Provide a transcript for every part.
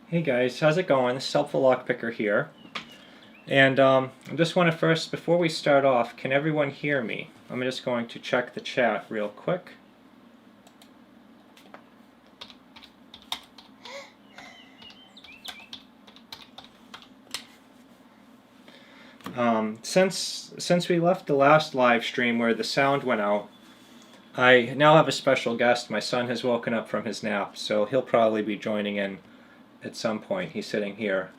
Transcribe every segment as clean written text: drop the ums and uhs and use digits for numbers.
Hey guys, how's it going? This is HelpfulLockPicker here. And I just want to first, before we start off, can everyone hear me? I'm just going to check the chat real quick. Since we left the last live stream where the sound went out, I now have a special guest. My son has woken up from his nap, so he'll probably be joining in at some point. He's sitting here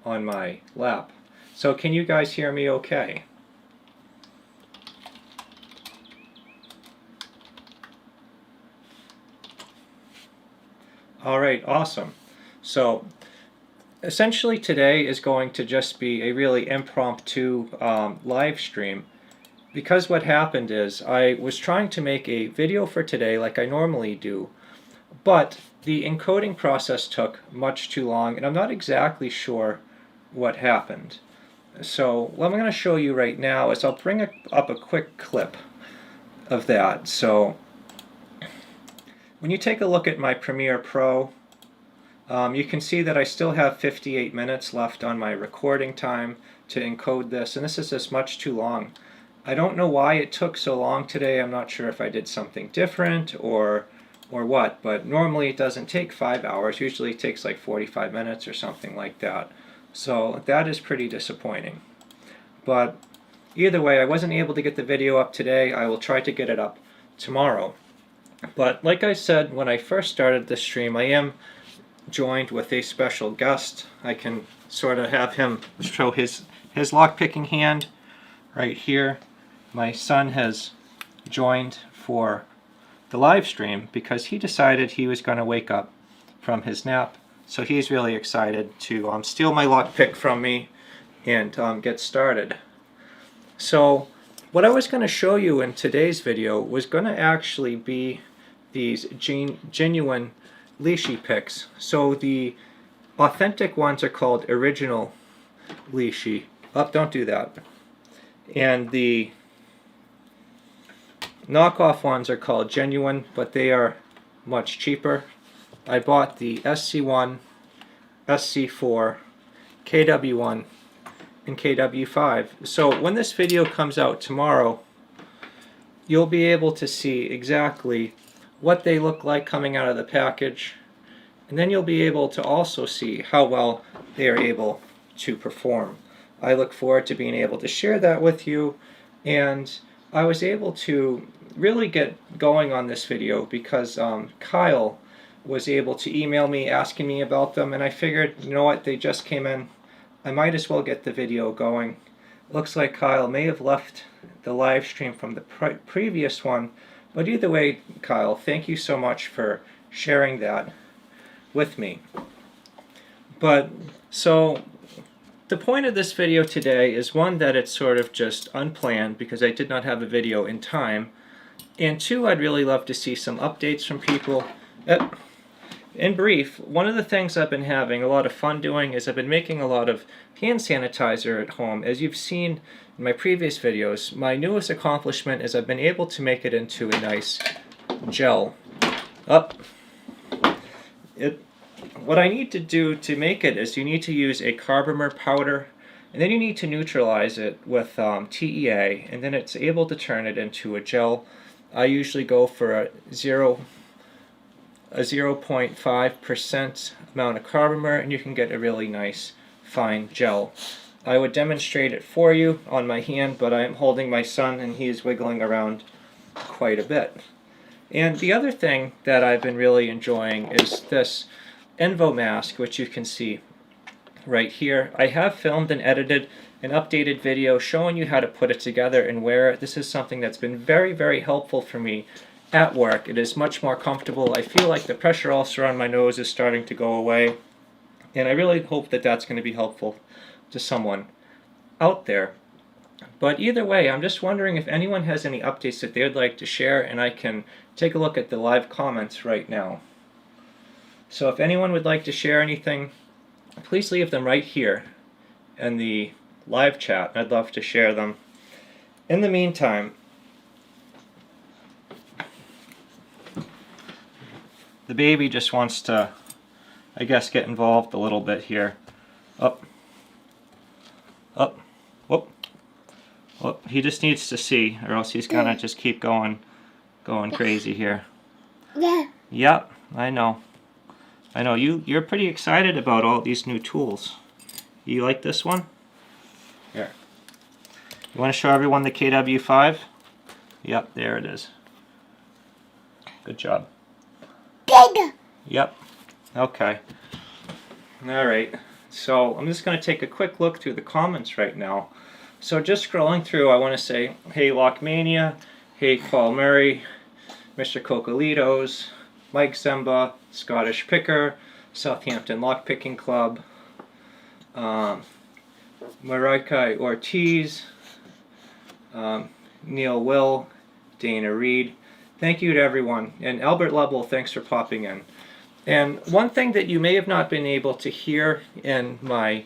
on my lap. So can you guys hear me okay? Alright, awesome. So essentially today is going to just be a really impromptu live stream, because what happened is I was trying to make a video for today like I normally do, but the encoding process took much too long and I'm not exactly sure what happened. So what I'm going to show you right now is I'll bring up a quick clip of that. So when you take a look at my Premiere Pro, you can see that I still have 58 minutes left on my recording time to encode this, and this is just much too long. I don't know why it took so long today. I'm not sure if I did something different or what, but normally it doesn't take 5 hours. Usually it takes like 45 minutes or something like that. So that is pretty disappointing. But either way, I wasn't able to get the video up today. I will try to get it up tomorrow. But like I said when I first started this stream, I am joined with a special guest. I can sort of have him show his lockpicking hand right here. My son has joined for the live stream because he decided he was going to wake up from his nap. So he's really excited to steal my lockpick from me and get started. So what I was going to show you in today's video was going to actually be these genuine leashy picks. So the authentic ones are called original leashy. Oh, don't do that. And the knockoff ones are called genuine, but they are much cheaper. I bought the SC1, SC4, KW1, and KW5. So when this video comes out tomorrow, you'll be able to see exactly what they look like coming out of the package, and then you'll be able to also see how well they are able to perform. I look forward to being able to share that with you, and I was able to really get going on this video because Kyle was able to email me asking me about them, and I figured, you know what, they just came in, I might as well get the video going. Looks like Kyle may have left the live stream from the previous one, but either way, Kyle, thank you so much for sharing that with me. But so the point of this video today is, one, that it's sort of just unplanned because I did not have a video in time, and two, I'd really love to see some updates from people. In brief, one of the things I've been having a lot of fun doing is I've been making a lot of hand sanitizer at home. As you've seen in my previous videos, my newest accomplishment is I've been able to make it into a nice gel. What I need to do to make it is you need to use a carbomer powder, and then you need to neutralize it with TEA, and then it's able to turn it into a gel. I usually go for a 0.5% amount of carbomer, and you can get a really nice fine gel. I would demonstrate it for you on my hand, but I am holding my son and he is wiggling around quite a bit. And the other thing that I've been really enjoying is this Envo mask, which you can see right here. I have filmed and edited an updated video showing you how to put it together and wear it. This is something that's been very, very helpful for me at work. It is much more comfortable. I feel like the pressure ulcer on my nose is starting to go away, and I really hope that that's going to be helpful to someone out there. But either way, I'm just wondering if anyone has any updates that they'd like to share, and I can take a look at the live comments right now. So if anyone would like to share anything, please leave them right here in the live chat. I'd love to share them. In the meantime, the baby just wants to I guess, get involved a little bit here. Up, up, whoop, whoop. He just needs to see, or else he's gonna just keep going crazy here. Yeah. Yep, I know. I know, you're pretty excited about all these new tools. You like this one? Here. You want to show everyone the KW5? Yep, there it is. Good job. Big. Yep. Okay. Alright, so I'm just going to take a quick look through the comments right now. So just scrolling through, I want to say, hey Lockmania, hey Paul Murray, Mr. Cocolitos, Mike Zemba, Scottish Picker, Southampton Lockpicking Club, Marikai Ortiz, Neil Will, Dana Reed. Thank you to everyone. And Albert Lovell, thanks for popping in. And one thing that you may have not been able to hear in my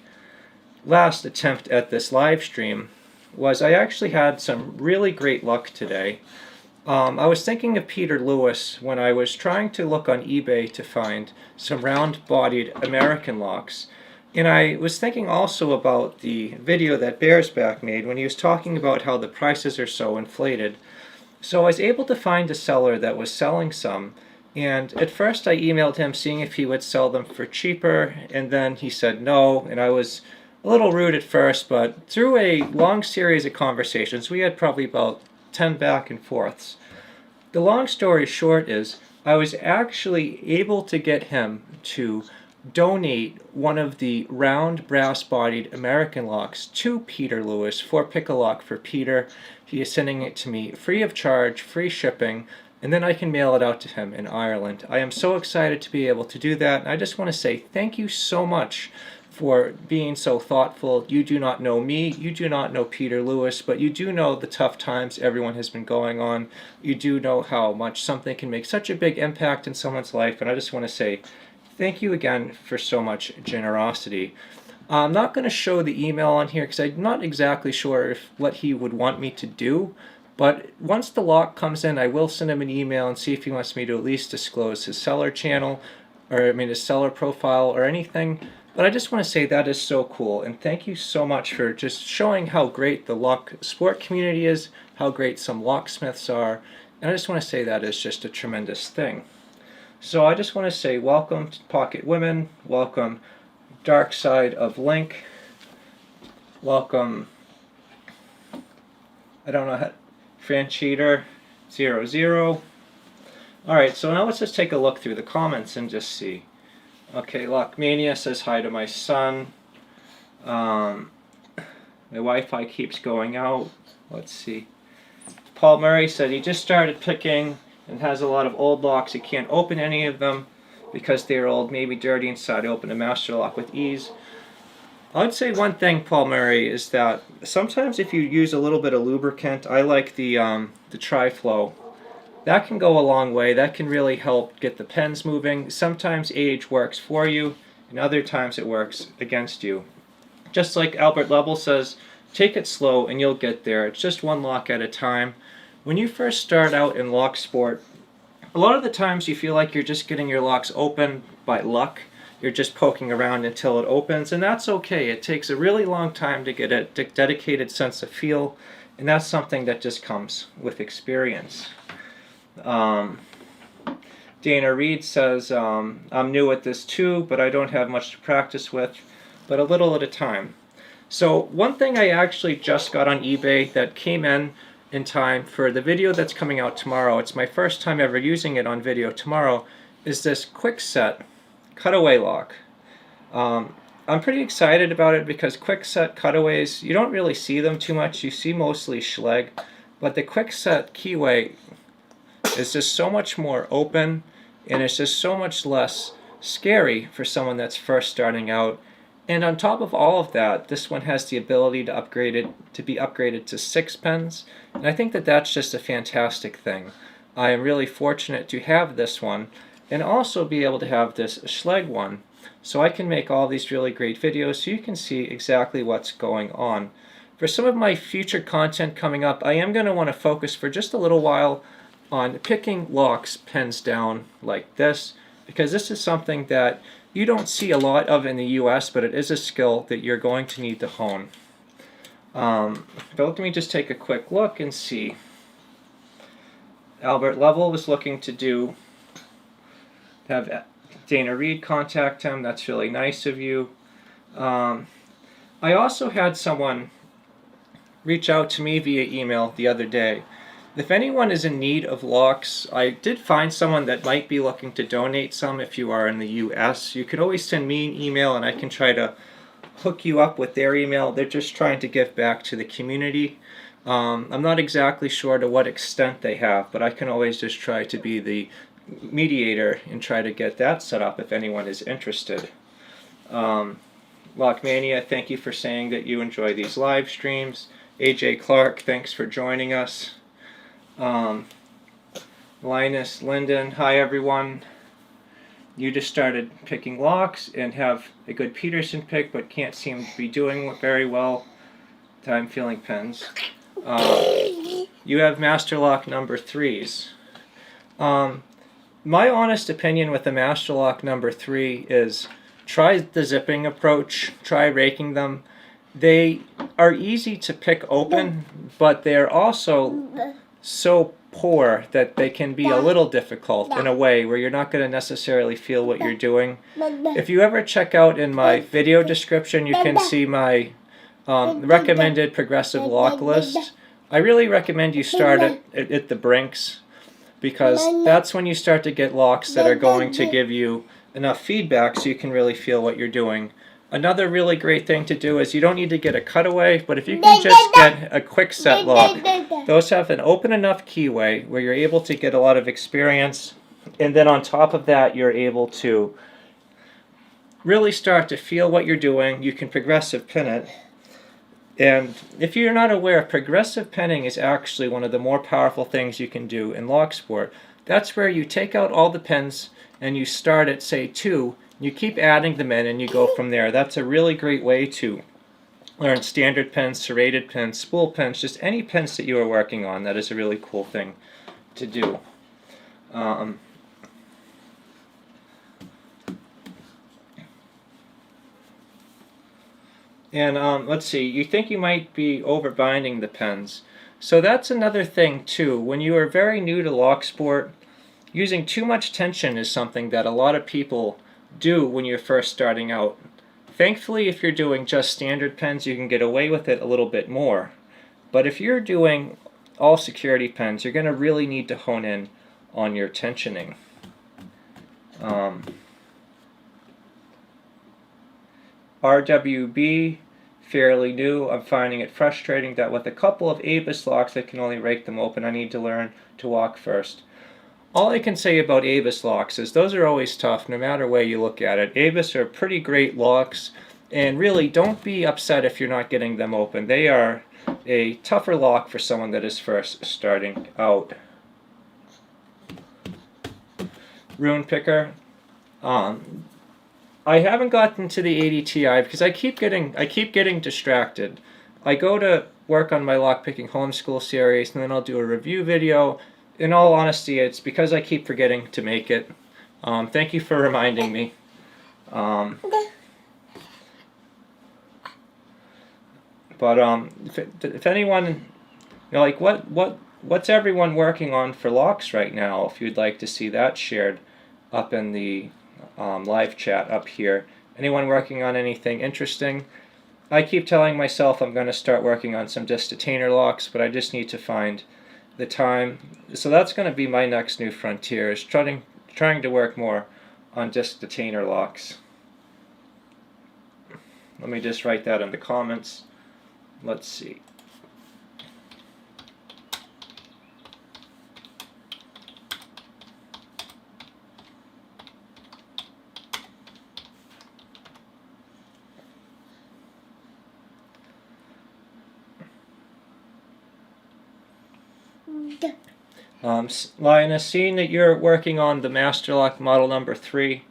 last attempt at this live stream was I actually had some really great luck today. I was thinking of Peter Lewis when I was trying to look on eBay to find some round-bodied American locks. And I was thinking also about the video that Bearsback made when he was talking about how the prices are so inflated. So I was able to find a seller that was selling some, and at first I emailed him seeing if he would sell them for cheaper, and then he said no, and I was a little rude at first, but through a long series of conversations, we had probably about 10 back and forths. The long story short is I was actually able to get him to donate one of the round brass-bodied American locks to Peter Lewis for Pick-a-Lock for Peter. He is sending it to me free of charge, free shipping, and then I can mail it out to him in Ireland. I am so excited to be able to do that, and I just want to say thank you so much for being so thoughtful. You do not know me, you do not know Peter Lewis, but you do know the tough times everyone has been going on. You do know how much something can make such a big impact in someone's life, and I just want to say thank you again for so much generosity. I'm not going to show the email on here because I'm not exactly sure what he would want me to do, but once the lock comes in, I will send him an email and see if he wants me to at least disclose his seller channel, or his seller profile or anything. But I just want to say that is so cool, and thank you so much for just showing how great the lock sport community is, how great some locksmiths are, and I just want to say that is just a tremendous thing. So I just want to say welcome to Pocket Women, welcome Dark Side of Link, welcome, I don't know, Francheater00. Alright, so now let's just take a look through the comments and just see. Okay, Lockmania says hi to my son. My Wi-Fi keeps going out. Let's see. Paul Murray said he just started picking and has a lot of old locks. He can't open any of them because they're old, maybe dirty inside. Open a master lock with ease. I'd say one thing, Paul Murray, is that sometimes if you use a little bit of lubricant, I like the Tri-Flow. That can go a long way. That can really help get the pens moving. Sometimes age works for you, and other times it works against you. Just like Albert Lovell says, take it slow and you'll get there. It's just one lock at a time. When you first start out in lock sport, a lot of the times you feel like you're just getting your locks open by luck. You're just poking around until it opens, and that's okay. It takes a really long time to get a dedicated sense of feel, and that's something that just comes with experience. Dana Reed says, I'm new at this too, but I don't have much to practice with, but a little at a time. So one thing I actually just got on eBay that came in time for the video that's coming out tomorrow, it's my first time ever using it on video tomorrow, is this quick set cutaway lock. I'm pretty excited about it because quick set cutaways, you don't really see them too much. You see mostly Schlage, but the quick set keyway is just so much more open, and it's just so much less scary for someone that's first starting out. And on top of all of that, this one has the ability to be upgraded to 6 pens, and I think that that's just a fantastic thing. I am really fortunate to have this one and also be able to have this Schlage one, so I can make all these really great videos so you can see exactly what's going on. For some of my future content coming up, I am going to want to focus for just a little while on picking locks pens down like this, because this is something that you don't see a lot of in the US, but it is a skill that you're going to need to hone. But let me just take a quick look and see. Albert Level was looking to have Dana Reed contact him. That's really nice of you. I also had someone reach out to me via email the other day. If anyone is in need of locks, I did find someone that might be looking to donate some if you are in the US. You could always send me an email and I can try to hook you up with their email. They're just trying to give back to the community. I'm not exactly sure to what extent they have, but I can always just try to be the mediator and try to get that set up if anyone is interested. Lockmania, thank you for saying that you enjoy these live streams. AJ Clark, thanks for joining us. Linus Linden, hi everyone. You just started picking locks and have a good Peterson pick, but can't seem to be doing very well. Time filling pens. You have master lock number 3s. My honest opinion with the master lock number 3 is try the zipping approach, try raking them. They are easy to pick open, but they're also so poor that they can be a little difficult in a way where you're not going to necessarily feel what you're doing. If you ever check out in my video description, you can see my recommended progressive lock list. I really recommend you start at the Brinks, because that's when you start to get locks that are going to give you enough feedback so you can really feel what you're doing. Another really great thing to do is you don't need to get a cutaway, but if you can just get a quick set lock, those have an open enough keyway where you're able to get a lot of experience, and then on top of that you're able to really start to feel what you're doing. You can progressive pin it. And if you're not aware, progressive pinning is actually one of the more powerful things you can do in lock sport. That's where you take out all the pins and you start at, say, 2. You keep adding them in and you go from there. That's a really great way to learn standard pins, serrated pins, spool pins, just any pins that you are working on. That is a really cool thing to do. Let's see, you think you might be overbinding the pens. So that's another thing too. When you are very new to lock sport, using too much tension is something that a lot of people do when you're first starting out. Thankfully, if you're doing just standard pens, you can get away with it a little bit more. But if you're doing all security pens, you're going to really need to hone in on your tensioning. RWB, fairly new. I'm finding it frustrating that with a couple of Avis locks I can only rake them open. I need to learn to walk first. All I can say about Avis locks is those are always tough no matter where you look at it. Avis are pretty great locks, and really don't be upset if you're not getting them open. They are a tougher lock for someone that is first starting out. Rune Picker. I haven't gotten to the 80 Ti because I keep getting distracted. I go to work on my lockpicking homeschool series, and then I'll do a review video. In all honesty, it's because I keep forgetting to make it. Thank you for reminding me. If anyone, you know, like what's everyone working on for locks right now? If you'd like to see that shared up in the live chat up here. Anyone working on anything interesting? I keep telling myself I'm going to start working on some disc detainer locks, but I just need to find the time. So that's going to be my next new frontier, is trying to work more on disc detainer locks. Let me just write that in the comments. Let's see. Linus, seeing that you're working on the Master Lock model number 3,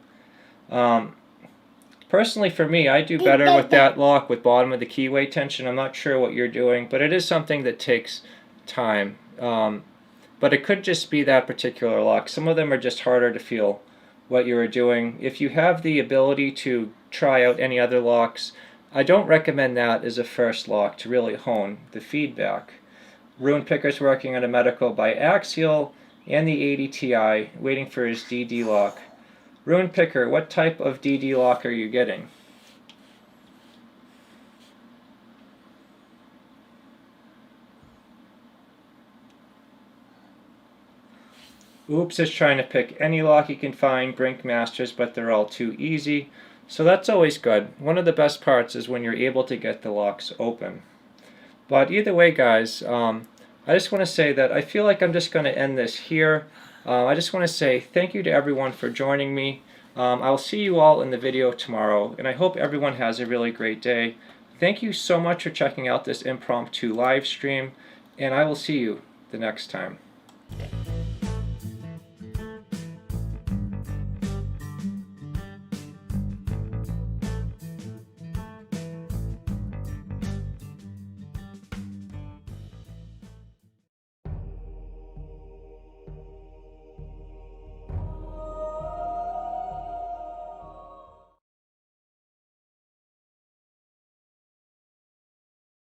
personally for me, I do better with that lock with bottom of the keyway tension. I'm not sure what you're doing, but it is something that takes time. But it could just be that particular lock. Some of them are just harder to feel what you were doing. If you have the ability to try out any other locks, I don't recommend that as a first lock to really hone the feedback. Rune Picker's working on a medical biaxial and the 80 Ti, waiting for his DD lock. Rune Picker, what type of DD lock are you getting? Oops is trying to pick any lock he can find, Brink Masters, but they're all too easy. So that's always good. One of the best parts is when you're able to get the locks open. But either way, guys, I just want to say that I feel like I'm just going to end this here. I just want to say thank you to everyone for joining me. I'll see you all in the video tomorrow, and I hope everyone has a really great day. Thank you so much for checking out this impromptu live stream, and I will see you the next time.